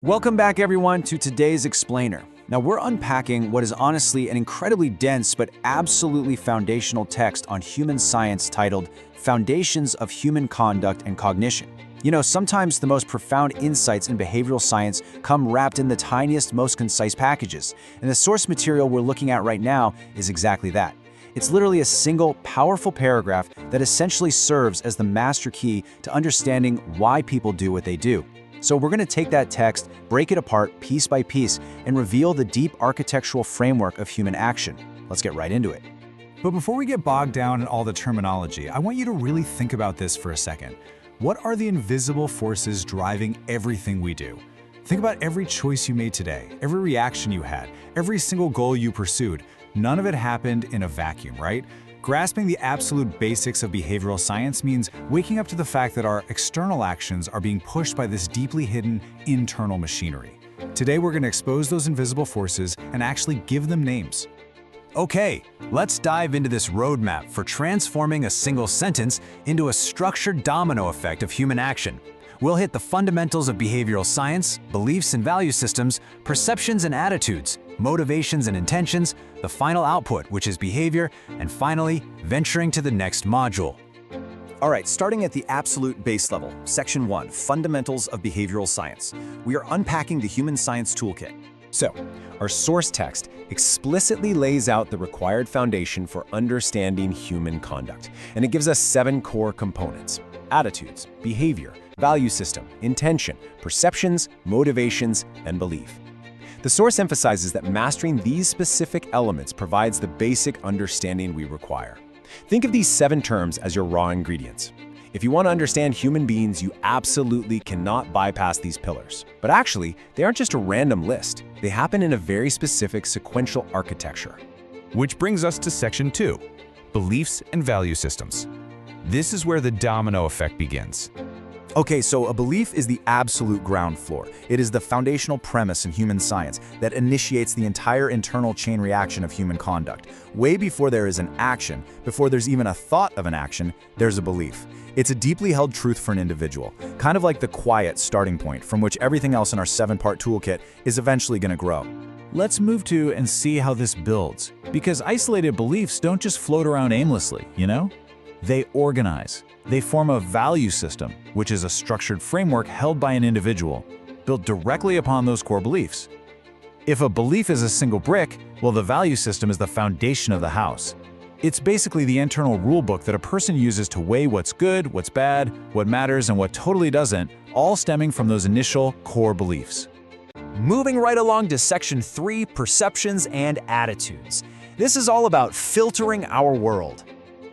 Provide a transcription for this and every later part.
Welcome back, everyone, to today's Explainer. Now, we're unpacking what is honestly an incredibly dense but absolutely foundational text on human science titled Foundations of Human Conduct and Cognition. You know, sometimes the most profound insights in behavioral science come wrapped in the tiniest, most concise packages, and the source material we're looking at right now is exactly that. It's literally a single, powerful paragraph that essentially serves as the master key to understanding why people do what they do. So we're going to take that text, break it apart piece by piece, and reveal the deep architectural framework of human action. Let's get right into it. But before we get bogged down in all the terminology, I want you to really think about this for a second. What are the invisible forces driving everything we do? Think about every choice you made today, every reaction you had, every single goal you pursued. None of it happened in a vacuum, right? Grasping the absolute basics of behavioral science means waking up to the fact that our external actions are being pushed by this deeply hidden internal machinery. Today, we're going to expose those invisible forces and actually give them names. Okay, let's dive into this roadmap for transforming a single sentence into a structured domino effect of human action. We'll hit the fundamentals of behavioral science, beliefs and value systems, perceptions and attitudes, motivations and intentions, the final output, which is behavior, and finally, venturing to the next module. All right, starting at the absolute base level, Section 1, Fundamentals of Behavioral Science. We are unpacking the Human Science Toolkit. So, our source text explicitly lays out the required foundation for understanding human conduct, and it gives us 7 core components: attitudes, behavior, value system, intention, perceptions, motivations, and belief. The source emphasizes that mastering these specific elements provides the basic understanding we require. Think of these 7 terms as your raw ingredients. If you want to understand human beings, you absolutely cannot bypass these pillars. But actually, they aren't just a random list. They happen in a very specific sequential architecture. Which brings us to Section 2, Beliefs and Value Systems. This is where the domino effect begins. Okay, so a belief is the absolute ground floor. It is the foundational premise in human science that initiates the entire internal chain reaction of human conduct. Way before there is an action, before there's even a thought of an action, there's a belief. It's a deeply held truth for an individual, kind of like the quiet starting point from which everything else in our 7-part toolkit is eventually going to grow. Let's move to and see how this builds, because isolated beliefs don't just float around aimlessly, you know? They organize. They form a value system, which is a structured framework held by an individual, built directly upon those core beliefs. If a belief is a single brick, well, the value system is the foundation of the house. It's basically the internal rule book that a person uses to weigh what's good, what's bad, what matters, and what totally doesn't, all stemming from those initial core beliefs. Moving right along to Section 3, Perceptions and Attitudes. This is all about filtering our world.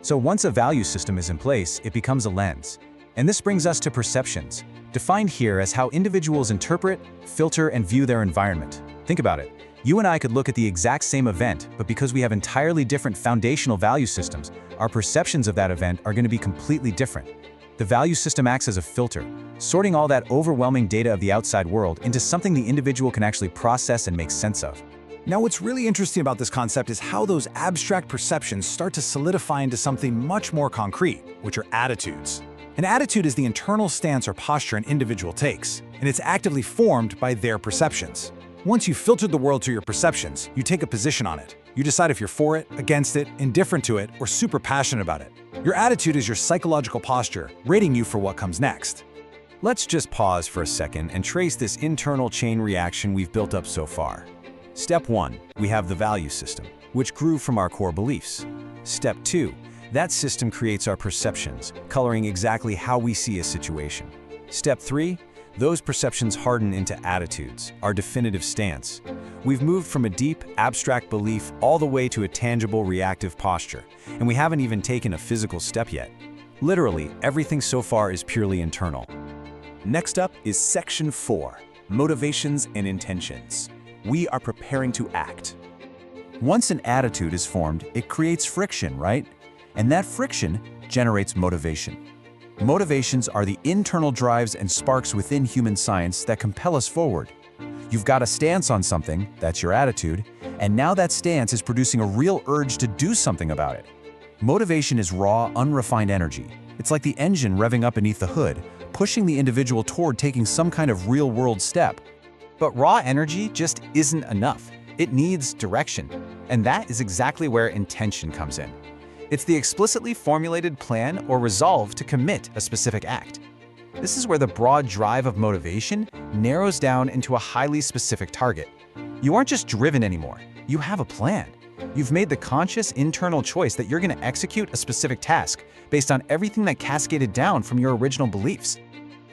So once a value system is in place, it becomes a lens. And this brings us to perceptions, defined here as how individuals interpret, filter, and view their environment. Think about it. You and I could look at the exact same event, but because we have entirely different foundational value systems, our perceptions of that event are going to be completely different. The value system acts as a filter, sorting all that overwhelming data of the outside world into something the individual can actually process and make sense of. Now, what's really interesting about this concept is how those abstract perceptions start to solidify into something much more concrete, which are attitudes. An attitude is the internal stance or posture an individual takes, and it's actively formed by their perceptions. Once you've filtered the world through your perceptions, you take a position on it. You decide if you're for it, against it, indifferent to it, or super passionate about it. Your attitude is your psychological posture, rating you for what comes next. Let's just pause for a second and trace this internal chain reaction we've built up so far. Step 1, we have the value system, which grew from our core beliefs. Step 2, that system creates our perceptions, coloring exactly how we see a situation. Step 3, those perceptions harden into attitudes, our definitive stance. We've moved from a deep, abstract belief all the way to a tangible, reactive posture, and we haven't even taken a physical step yet. Literally, everything so far is purely internal. Next up is Section 4, Motivations and Intentions. We are preparing to act. Once an attitude is formed, it creates friction, right? And that friction generates motivation. Motivations are the internal drives and sparks within human science that compel us forward. You've got a stance on something, that's your attitude, and now that stance is producing a real urge to do something about it. Motivation is raw, unrefined energy. It's like the engine revving up beneath the hood, pushing the individual toward taking some kind of real-world step. But raw energy just isn't enough. It needs direction. And that is exactly where intention comes in. It's the explicitly formulated plan or resolve to commit a specific act. This is where the broad drive of motivation narrows down into a highly specific target. You aren't just driven anymore. You have a plan. You've made the conscious internal choice that you're going to execute a specific task based on everything that cascaded down from your original beliefs.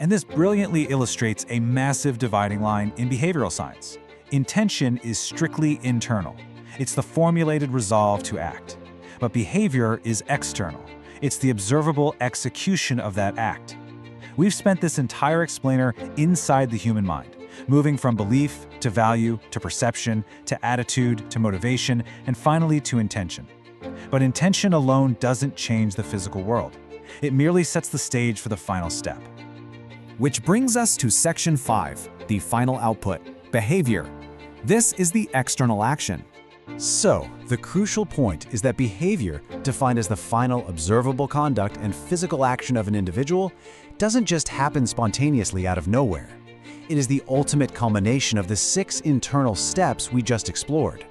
And this brilliantly illustrates a massive dividing line in behavioral science. Intention is strictly internal. It's the formulated resolve to act. But behavior is external. It's the observable execution of that act. We've spent this entire explainer inside the human mind, moving from belief to value to perception to attitude to motivation and finally to intention. But intention alone doesn't change the physical world. It merely sets the stage for the final step. Which brings us to Section 5, the final output, behavior. This is the external action. So, the crucial point is that behavior, defined as the final observable conduct and physical action of an individual, doesn't just happen spontaneously out of nowhere. It is the ultimate culmination of the 6 internal steps we just explored.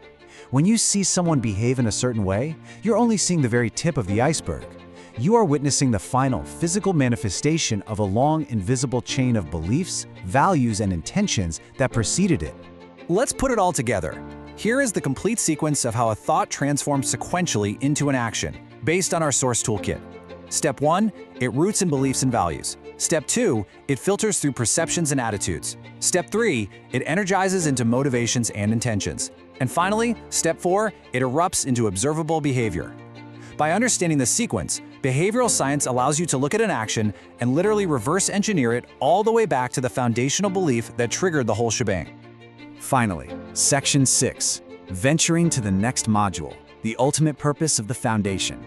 When you see someone behave in a certain way, you're only seeing the very tip of the iceberg. You are witnessing the final physical manifestation of a long, invisible chain of beliefs, values, and intentions that preceded it. Let's put it all together. Here is the complete sequence of how a thought transforms sequentially into an action, based on our source toolkit. Step 1, it roots in beliefs and values. Step 2, it filters through perceptions and attitudes. Step 3, it energizes into motivations and intentions. And finally, Step 4, it erupts into observable behavior. By understanding the sequence, behavioral science allows you to look at an action and literally reverse engineer it all the way back to the foundational belief that triggered the whole shebang. Finally, Section 6, venturing to the next module, the ultimate purpose of the foundation.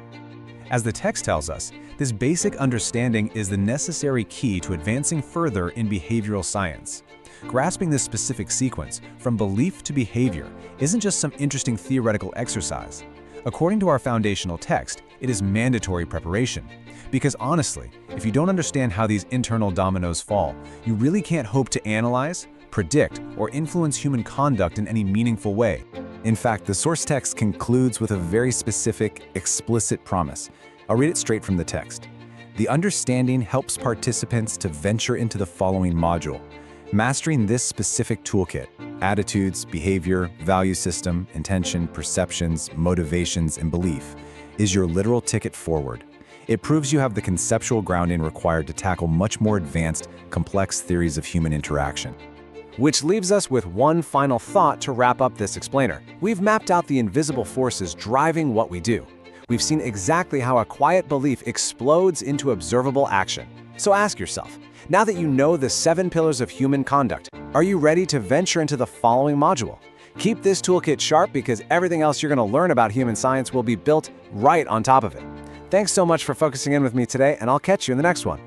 As the text tells us, this basic understanding is the necessary key to advancing further in behavioral science. Grasping this specific sequence, from belief to behavior, isn't just some interesting theoretical exercise. According to our foundational text, it is mandatory preparation. Because honestly, if you don't understand how these internal dominoes fall, you really can't hope to analyze, predict, or influence human conduct in any meaningful way. In fact, the source text concludes with a very specific, explicit promise. I'll read it straight from the text. The understanding helps participants to venture into the following module. Mastering this specific toolkit, attitudes, behavior, value system, intention, perceptions, motivations, and belief, is your literal ticket forward. It proves you have the conceptual grounding required to tackle much more advanced, complex theories of human interaction. Which leaves us with one final thought to wrap up this explainer. We've mapped out the invisible forces driving what we do. We've seen exactly how a quiet belief explodes into observable action. So ask yourself, now that you know the 7 pillars of human conduct, are you ready to venture into the following module? Keep this toolkit sharp because everything else you're going to learn about human science will be built right on top of it. Thanks so much for focusing in with me today, and I'll catch you in the next one.